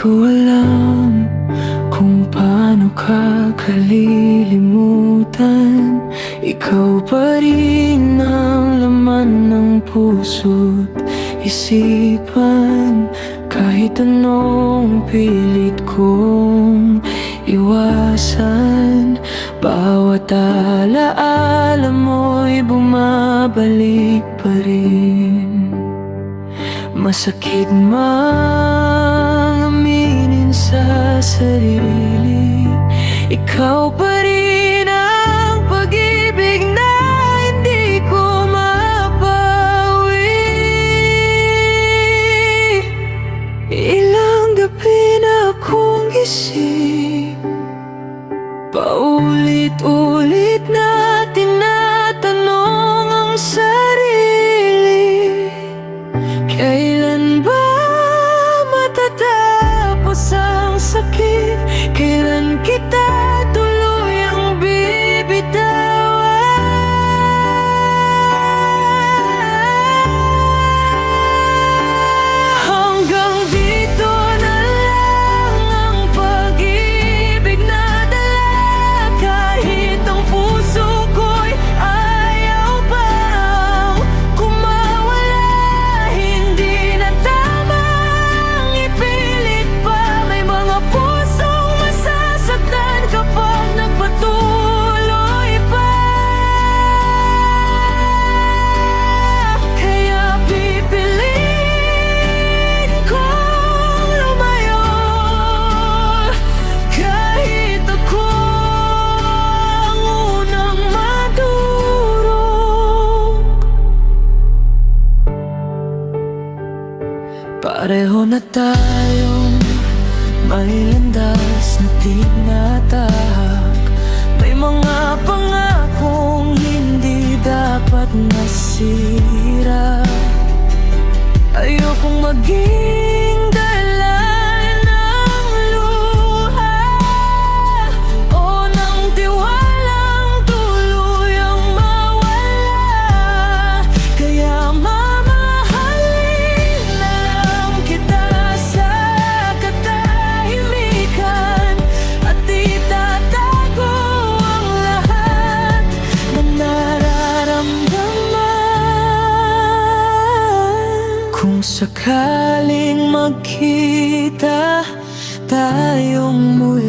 ko alam kung paano ka kalilimutan. Ikaw pa rin ang laman ng puso't isipan. Kahit anong pilit kong iwasan, bawat alaala mo'y bumabalik pa rin. Masakit mang aminin sa sarili, ikaw pa rin ang pag-ibig na hindi ko mapawi. Ilang gabi na akong gising, paulit-ulit na tinatanong ang sarili, kailan ba matatapos ang sakit? Kailan kita tuluyang bibitawan? Hanggang dito na lang ang pag-ibig na dala. Kahit ang puso ko'y ayaw pang kumawala, hindi na tamang ipilit pa. May mga pusong masasaktan kapag nagpatuloy pa. Kaya pipiliin kong lumayo, kahit ako ang unang madurog. Pareho na tayong may landas na tinatahak. May mga pangakong hindi dapat nasira. Ayokong maging dalan ng luha o ng tiwalang tuluyang mawala. Kaya mamahalin na lang kita sa katahimikan at itatago ang lahat ng nararamdaman. Kung sakaling magkita tayong muli,